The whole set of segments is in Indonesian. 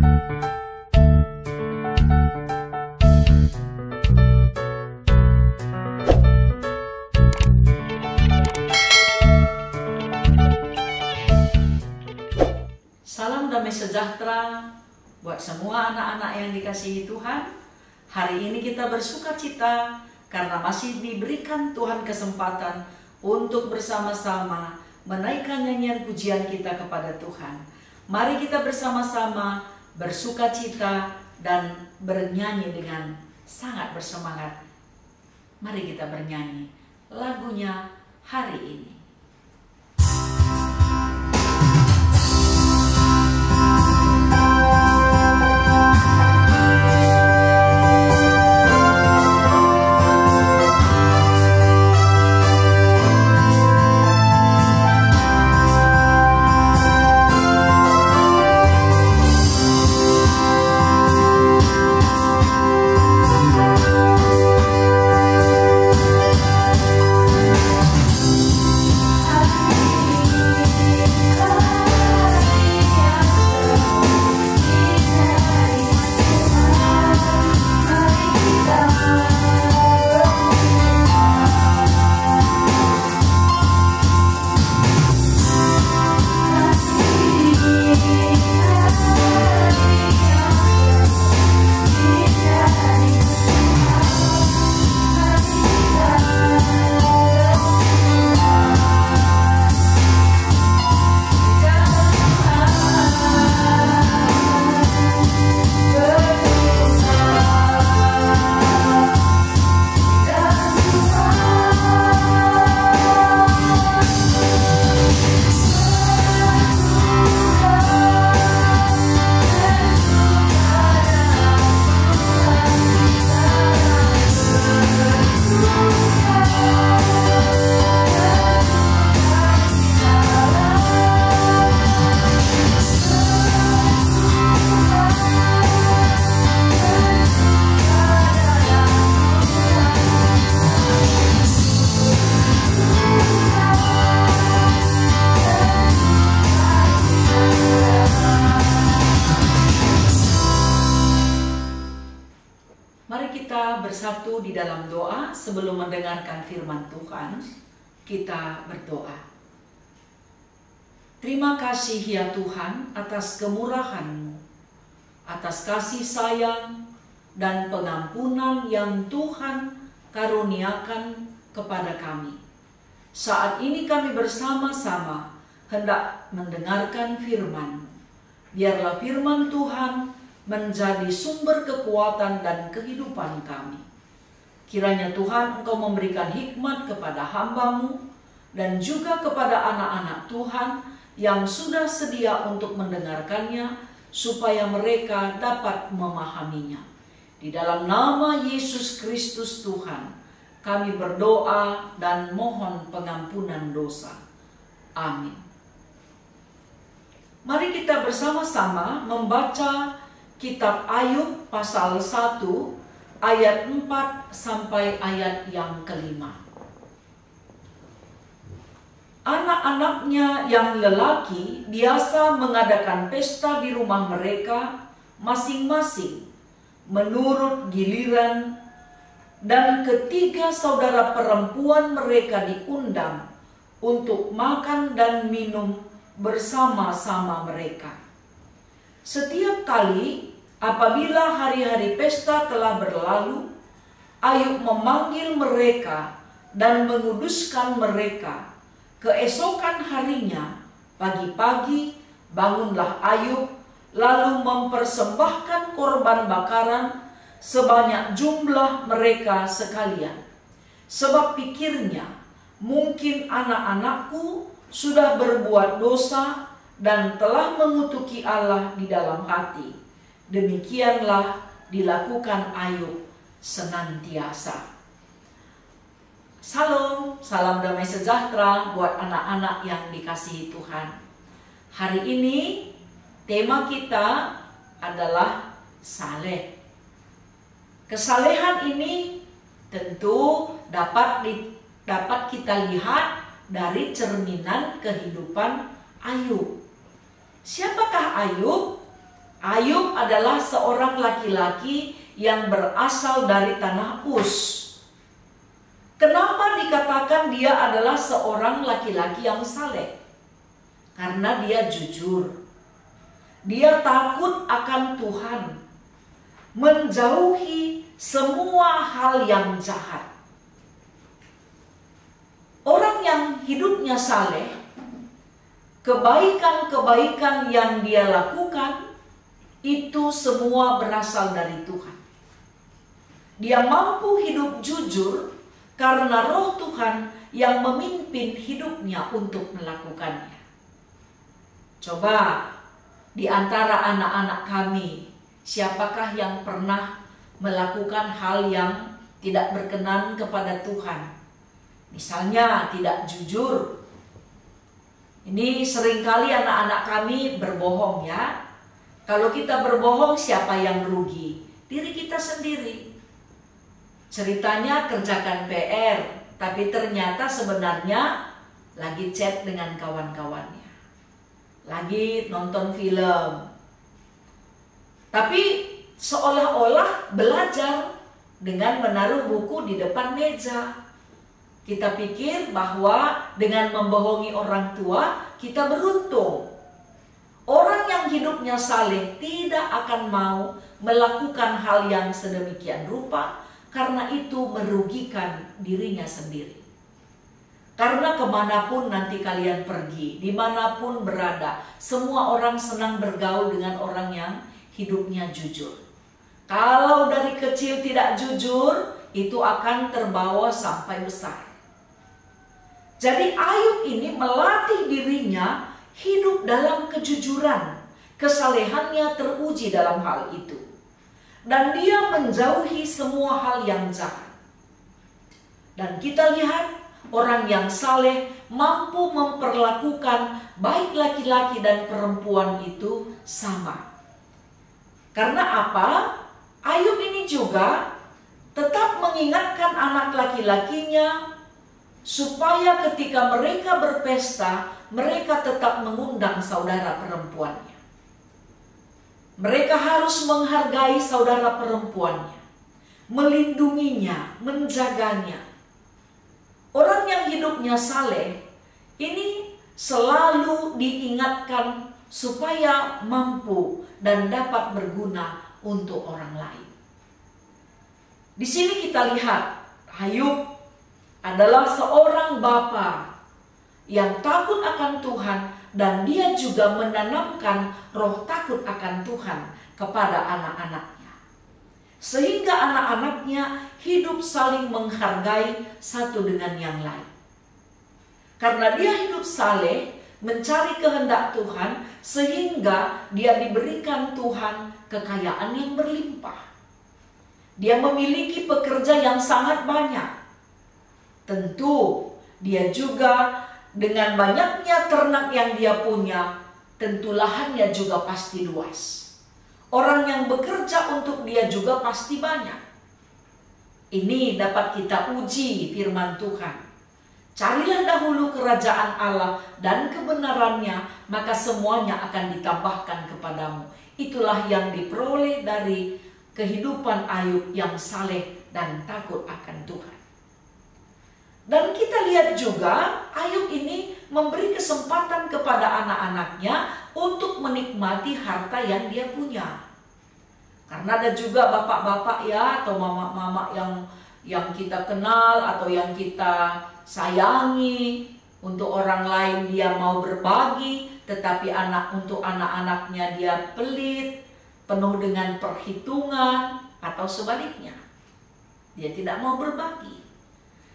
Salam damai sejahtera buat semua anak-anak yang dikasihi Tuhan. Hari ini kita bersuka cita karena masih diberikan Tuhan kesempatan untuk bersama-sama menaikkan nyanyian pujian kita kepada Tuhan. Mari kita bersama-sama bersuka cita dan bernyanyi dengan sangat bersemangat. Mari kita bernyanyi lagunya hari ini. Bersatu di dalam doa. Sebelum mendengarkan firman Tuhan, kita berdoa. Terima kasih ya Tuhan atas kemurahan-Mu, atas kasih sayang dan pengampunan yang Tuhan karuniakan kepada kami. Saat ini kami bersama-sama hendak mendengarkan firman-Mu. Biarlah firman Tuhan menjadi sumber kekuatan dan kehidupan kami. Kiranya Tuhan Engkau memberikan hikmat kepada hamba-Mu dan juga kepada anak-anak Tuhan yang sudah sedia untuk mendengarkannya, supaya mereka dapat memahaminya. Di dalam nama Yesus Kristus Tuhan, kami berdoa dan mohon pengampunan dosa. Amin. Mari kita bersama-sama membaca Kitab Ayub pasal 1 ayat 4 sampai ayat yang kelima. Anak-anaknya yang lelaki biasa mengadakan pesta di rumah mereka masing-masing menurut giliran, dan ketiga saudara perempuan mereka diundang untuk makan dan minum bersama-sama mereka. Setiap kali apabila hari-hari pesta telah berlalu, Ayub memanggil mereka dan menguduskan mereka. Keesokan harinya, pagi-pagi, bangunlah Ayub, lalu mempersembahkan korban bakaran sebanyak jumlah mereka sekalian. Sebab pikirnya, mungkin anak-anakku sudah berbuat dosa dan telah mengutuki Allah di dalam hati. Demikianlah dilakukan Ayub senantiasa. Salam, salam damai sejahtera buat anak-anak yang dikasihi Tuhan. Hari ini tema kita adalah saleh. Kesalehan ini tentu dapat kita lihat dari cerminan kehidupan Ayub. Siapakah Ayub? Ayub adalah seorang laki-laki yang berasal dari tanah Uz. Kenapa dikatakan dia adalah seorang laki-laki yang saleh? Karena dia jujur. Dia takut akan Tuhan, menjauhi semua hal yang jahat. Orang yang hidupnya saleh, kebaikan-kebaikan yang dia lakukan itu semua berasal dari Tuhan. Dia mampu hidup jujur karena Roh Tuhan yang memimpin hidupnya untuk melakukannya. Coba di antara anak-anak kami, siapakah yang pernah melakukan hal yang tidak berkenan kepada Tuhan? Misalnya tidak jujur. Ini seringkali anak-anak kami berbohong ya. Kalau kita berbohong, siapa yang rugi? Diri kita sendiri. Ceritanya kerjakan PR, tapi ternyata sebenarnya lagi chat dengan kawan-kawannya, lagi nonton film. Tapi seolah-olah belajar dengan menaruh buku di depan meja. Kita pikir bahwa dengan membohongi orang tua kita beruntung. Orang yang hidupnya saleh tidak akan mau melakukan hal yang sedemikian rupa, karena itu merugikan dirinya sendiri. Karena kemanapun nanti kalian pergi, dimanapun berada, semua orang senang bergaul dengan orang yang hidupnya jujur. Kalau dari kecil tidak jujur, itu akan terbawa sampai besar. Jadi Ayub ini melatih dirinya hidup dalam kejujuran. Kesalehannya teruji dalam hal itu. Dan dia menjauhi semua hal yang jahat. Dan kita lihat orang yang saleh mampu memperlakukan baik laki-laki dan perempuan itu sama. Karena apa? Ayub ini juga tetap mengingatkan anak laki-lakinya supaya ketika mereka berpesta, mereka tetap mengundang saudara perempuannya. Mereka harus menghargai saudara perempuannya, melindunginya, menjaganya. Orang yang hidupnya saleh ini selalu diingatkan supaya mampu dan dapat berguna untuk orang lain. Di sini kita lihat Ayub adalah seorang bapa yang takut akan Tuhan, dan dia juga menanamkan roh takut akan Tuhan kepada anak-anaknya. Sehingga anak-anaknya hidup saling menghargai satu dengan yang lain. Karena dia hidup saleh, mencari kehendak Tuhan, sehingga dia diberikan Tuhan kekayaan yang berlimpah. Dia memiliki pekerja yang sangat banyak. Tentu dia juga dengan banyaknya ternak yang dia punya, tentu lahannya juga pasti luas. Orang yang bekerja untuk dia juga pasti banyak. Ini dapat kita uji firman Tuhan. Carilah dahulu kerajaan Allah dan kebenarannya, maka semuanya akan ditambahkan kepadamu. Itulah yang diperoleh dari kehidupan Ayub yang saleh dan takut akan Tuhan. Dan kita lihat juga Ayub ini memberi kesempatan kepada anak-anaknya untuk menikmati harta yang dia punya. Karena ada juga bapak-bapak ya, atau mama-mama yang kita kenal atau yang kita sayangi, untuk orang lain dia mau berbagi, tetapi untuk anak-anaknya dia pelit, penuh dengan perhitungan, atau sebaliknya dia tidak mau berbagi.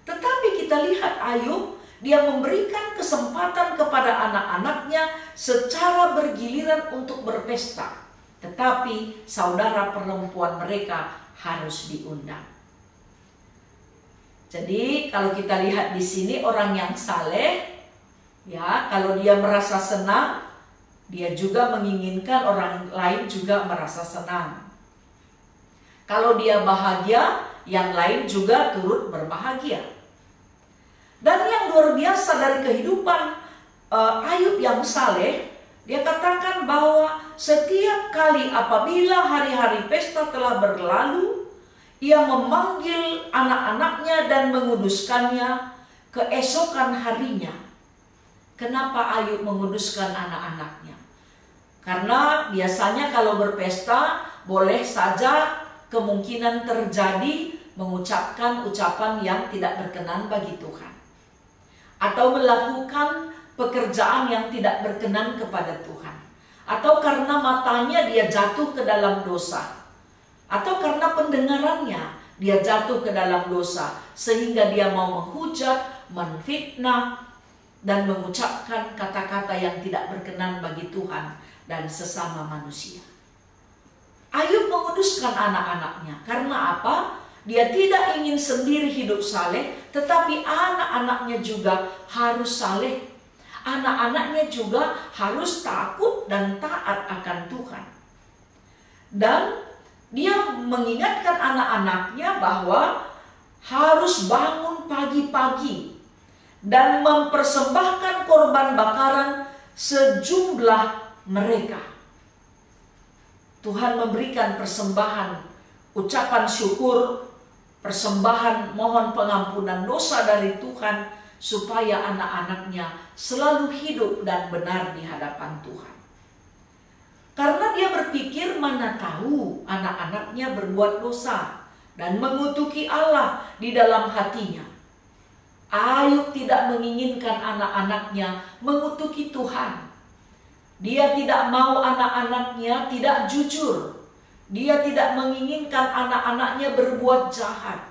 Tetapi kita lihat Ayub, dia memberikan kesempatan kepada anak-anaknya secara bergiliran untuk berpesta. Tetapi saudara perempuan mereka harus diundang. Jadi kalau kita lihat di sini orang yang saleh, ya, kalau dia merasa senang, dia juga menginginkan orang lain juga merasa senang. Kalau dia bahagia, yang lain juga turut berbahagia. Dan yang luar biasa dari kehidupan Ayub yang saleh, Dia katakan bahwa setiap kali apabila hari-hari pesta telah berlalu, ia memanggil anak-anaknya dan menguduskannya keesokan harinya. Kenapa Ayub menguduskan anak-anaknya? Karena biasanya kalau berpesta boleh saja kemungkinan terjadi mengucapkan ucapan yang tidak berkenan bagi Tuhan, atau melakukan pekerjaan yang tidak berkenan kepada Tuhan, atau karena matanya dia jatuh ke dalam dosa, atau karena pendengarannya dia jatuh ke dalam dosa, sehingga dia mau menghujat, menfitnah, dan mengucapkan kata-kata yang tidak berkenan bagi Tuhan dan sesama manusia. Ayub menguduskan anak-anaknya. Karena apa? Dia tidak ingin sendiri hidup saleh, tetapi anak-anaknya juga harus saleh. Anak-anaknya juga harus takut dan taat akan Tuhan. Dan dia mengingatkan anak-anaknya bahwa harus bangun pagi-pagi dan mempersembahkan korban bakaran sejumlah mereka. Tuhan memberikan persembahan, ucapan syukur, persembahan mohon pengampunan dosa dari Tuhan, supaya anak-anaknya selalu hidup dan benar di hadapan Tuhan. Karena dia berpikir, mana tahu anak-anaknya berbuat dosa dan mengutuki Allah di dalam hatinya. Ayub tidak menginginkan anak-anaknya mengutuki Tuhan. Dia tidak mau anak-anaknya tidak jujur. Dia tidak menginginkan anak-anaknya berbuat jahat.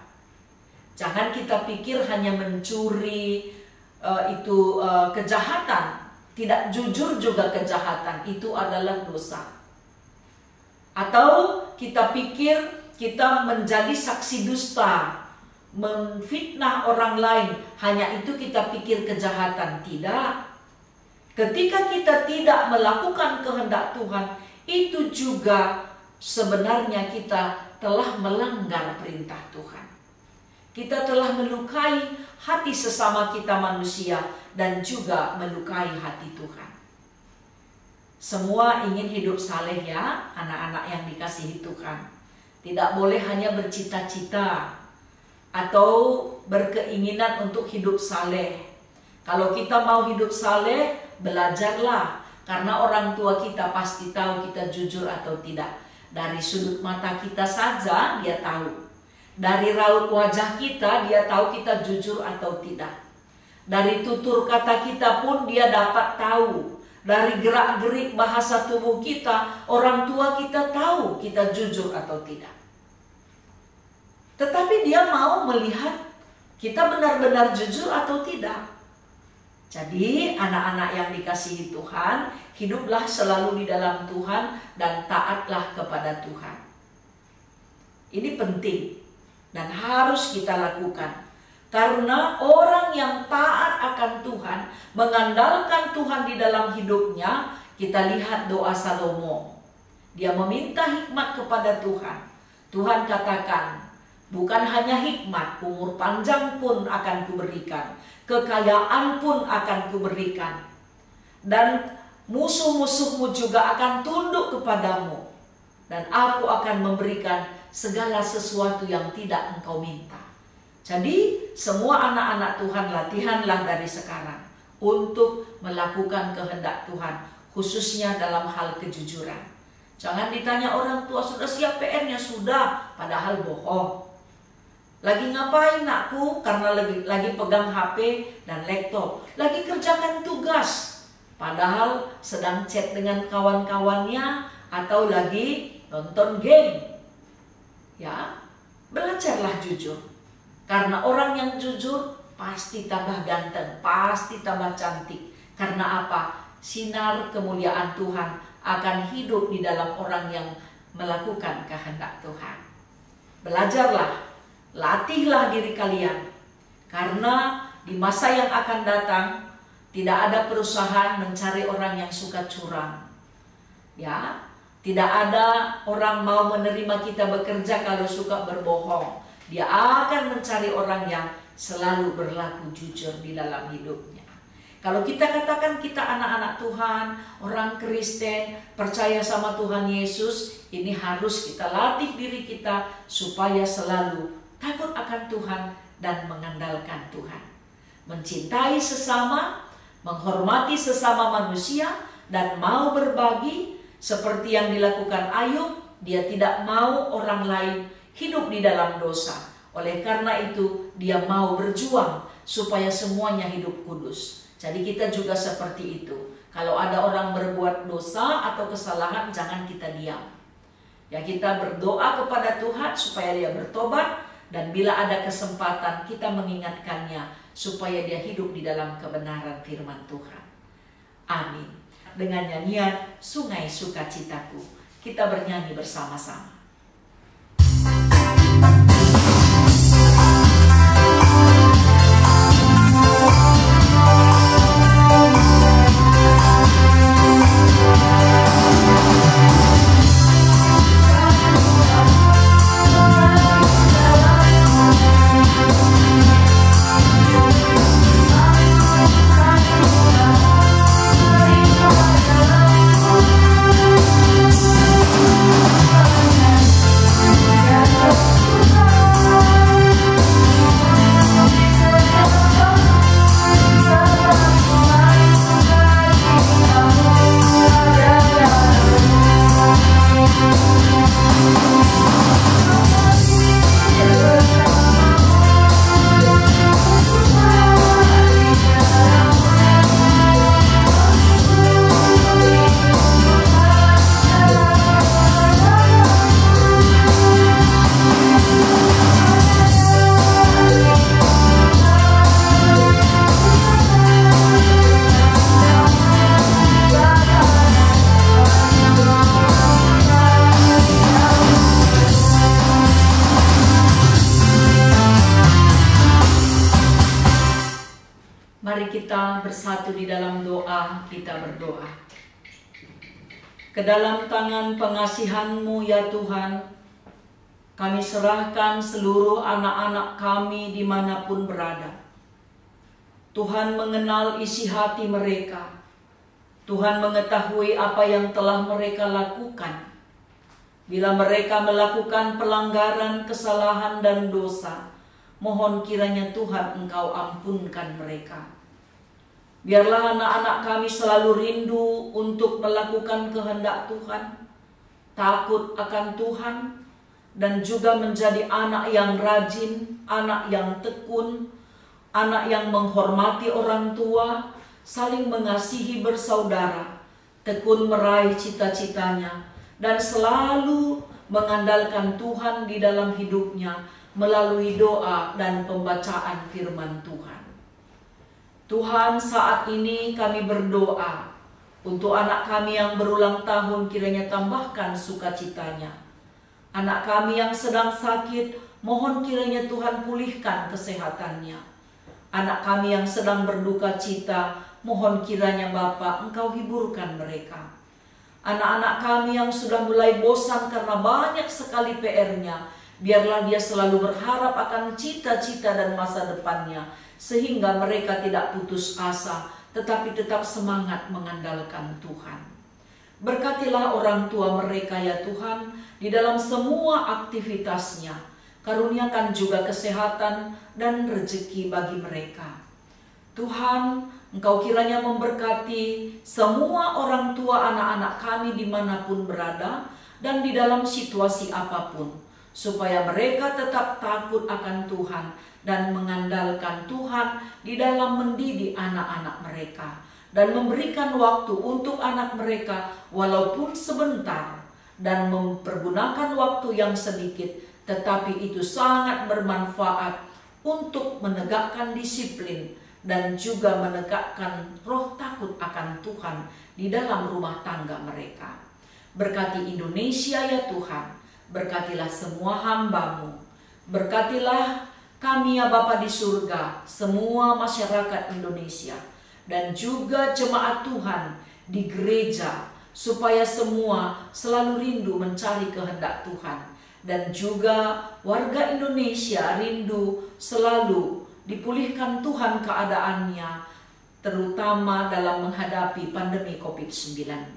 Jangan kita pikir hanya mencuri itu kejahatan. Tidak jujur juga kejahatan. Itu adalah dosa. Atau kita pikir kita menjadi saksi dusta, memfitnah orang lain, hanya itu kita pikir kejahatan. Tidak. Ketika kita tidak melakukan kehendak Tuhan, itu juga sebenarnya kita telah melanggar perintah Tuhan. Kita telah melukai hati sesama kita manusia dan juga melukai hati Tuhan. Semua ingin hidup saleh ya, anak-anak yang dikasihi Tuhan. Tidak boleh hanya bercita-cita atau berkeinginan untuk hidup saleh. Kalau kita mau hidup saleh, belajarlah. Karena orang tua kita pasti tahu kita jujur atau tidak. Dari sudut mata kita saja dia tahu. Dari raut wajah kita dia tahu kita jujur atau tidak. Dari tutur kata kita pun dia dapat tahu. Dari gerak-gerik bahasa tubuh kita, orang tua kita tahu kita jujur atau tidak. Tetapi dia mau melihat kita benar-benar jujur atau tidak. Jadi anak-anak yang dikasihi Tuhan, hiduplah selalu di dalam Tuhan dan taatlah kepada Tuhan. Ini penting dan harus kita lakukan. Karena orang yang taat akan Tuhan, mengandalkan Tuhan di dalam hidupnya, kita lihat doa Salomo. Dia meminta hikmat kepada Tuhan. Tuhan katakan, bukan hanya hikmat, umur panjang pun akan kuberikan, kekayaan pun akan kuberikan, dan musuh-musuhmu juga akan tunduk kepadamu, dan aku akan memberikan segala sesuatu yang tidak engkau minta. Jadi semua anak-anak Tuhan, latihanlah dari sekarang untuk melakukan kehendak Tuhan, khususnya dalam hal kejujuran. Jangan ditanya orang tua, sudah siap PR-nya? Sudah, padahal bohong. Lagi ngapain nakku? Karena lagi pegang HP dan laptop. Lagi kerjakan tugas, padahal sedang chat dengan kawan-kawannya atau lagi nonton game. Ya, belajarlah jujur. Karena orang yang jujur pasti tambah ganteng, pasti tambah cantik. Karena apa? Sinar kemuliaan Tuhan akan hidup di dalam orang yang melakukan kehendak Tuhan. Belajarlah, latihlah diri kalian. Karena di masa yang akan datang tidak ada perusahaan mencari orang yang suka curang. Ya, tidak ada orang mau menerima kita bekerja kalau suka berbohong. Dia akan mencari orang yang selalu berlaku jujur di dalam hidupnya. Kalau kita katakan kita anak-anak Tuhan, orang Kristen, percaya sama Tuhan Yesus, ini harus kita latih diri kita supaya selalu takut akan Tuhan dan mengandalkan Tuhan. Mencintai sesama, menghormati sesama manusia, dan mau berbagi seperti yang dilakukan Ayub. Dia tidak mau orang lain hidup di dalam dosa. Oleh karena itu, dia mau berjuang supaya semuanya hidup kudus. Jadi kita juga seperti itu. Kalau ada orang berbuat dosa atau kesalahan, jangan kita diam. Ya, kita berdoa kepada Tuhan supaya dia bertobat, dan bila ada kesempatan kita mengingatkannya supaya dia hidup di dalam kebenaran firman Tuhan. Amin. Dengan nyanyian Sungai Sukacitaku, kita bernyanyi bersama-sama. Mari kita bersatu di dalam doa, kita berdoa. Ke dalam tangan pengasihan-Mu ya Tuhan, kami serahkan seluruh anak-anak kami dimanapun berada. Tuhan mengenal isi hati mereka. Tuhan mengetahui apa yang telah mereka lakukan. Bila mereka melakukan pelanggaran, kesalahan, dan dosa, mohon kiranya Tuhan Engkau ampunkan mereka. Biarlah anak-anak kami selalu rindu untuk melakukan kehendak Tuhan, takut akan Tuhan, dan juga menjadi anak yang rajin, anak yang tekun, anak yang menghormati orang tua, saling mengasihi bersaudara, tekun meraih cita-citanya, dan selalu mengandalkan Tuhan di dalam hidupnya melalui doa dan pembacaan firman Tuhan. Tuhan, saat ini kami berdoa untuk anak kami yang berulang tahun, kiranya tambahkan sukacitanya. Anak kami yang sedang sakit, mohon kiranya Tuhan pulihkan kesehatannya. Anak kami yang sedang berduka cita, mohon kiranya Bapa Engkau hiburkan mereka. Anak-anak kami yang sudah mulai bosan karena banyak sekali PR-nya, biarlah dia selalu berharap akan cita-cita dan masa depannya, sehingga mereka tidak putus asa, tetapi tetap semangat mengandalkan Tuhan. Berkatilah orang tua mereka ya Tuhan, di dalam semua aktivitasnya. Karuniakan juga kesehatan dan rezeki bagi mereka. Tuhan, Engkau kiranya memberkati semua orang tua anak-anak kami dimanapun berada, dan di dalam situasi apapun, supaya mereka tetap takut akan Tuhan dan mengandalkan Tuhan di dalam mendidik anak-anak mereka, dan memberikan waktu untuk anak mereka walaupun sebentar, dan mempergunakan waktu yang sedikit, tetapi itu sangat bermanfaat untuk menegakkan disiplin dan juga menegakkan roh takut akan Tuhan di dalam rumah tangga mereka. Berkati Indonesia ya Tuhan, berkatilah semua hamba-Mu, berkatilah kami ya Bapa di surga, semua masyarakat Indonesia, dan juga jemaat Tuhan di gereja, supaya semua selalu rindu mencari kehendak Tuhan, dan juga warga Indonesia rindu selalu dipulihkan Tuhan keadaannya, terutama dalam menghadapi pandemi COVID-19.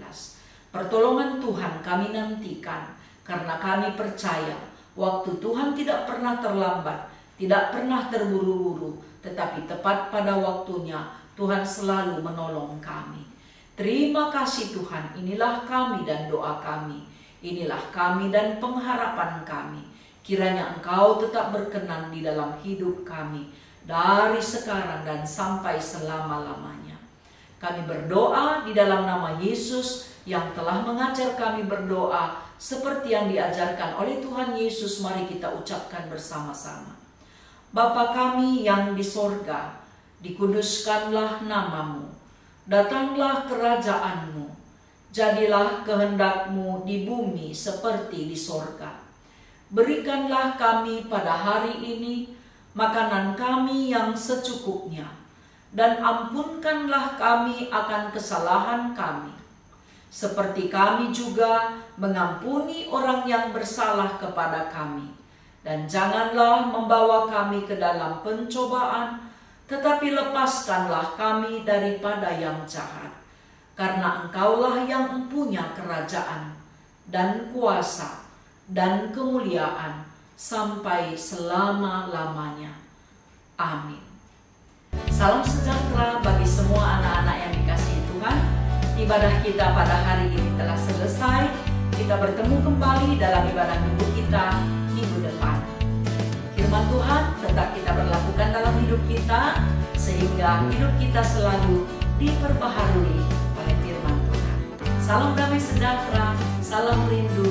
Pertolongan Tuhan kami nantikan, karena kami percaya waktu Tuhan tidak pernah terlambat, tidak pernah terburu-buru, tetapi tepat pada waktunya Tuhan selalu menolong kami. Terima kasih Tuhan, inilah kami dan doa kami, inilah kami dan pengharapan kami. Kiranya Engkau tetap berkenan di dalam hidup kami, dari sekarang dan sampai selama-lamanya. Kami berdoa di dalam nama Yesus yang telah mengajar kami berdoa seperti yang diajarkan oleh Tuhan Yesus. Mari kita ucapkan bersama-sama. Bapa kami yang di sorga, dikuduskanlah namamu, datanglah kerajaan-Mu, jadilah kehendak-Mu di bumi seperti di sorga. Berikanlah kami pada hari ini makanan kami yang secukupnya, dan ampunkanlah kami akan kesalahan kami, seperti kami juga mengampuni orang yang bersalah kepada kami. Dan janganlah membawa kami ke dalam pencobaan, tetapi lepaskanlah kami daripada yang jahat. Karena Engkaulah yang mempunyai kerajaan dan kuasa dan kemuliaan sampai selama-lamanya. Amin. Salam sejahtera bagi semua anak-anak yang dikasihi Tuhan. Ibadah kita pada hari ini telah selesai. Kita bertemu kembali dalam ibadah minggu kita minggu depan. Firman Tuhan tetap kita berlakukan dalam hidup kita, sehingga hidup kita selalu diperbaharui oleh firman Tuhan. Salam damai sejahtera, salam rindu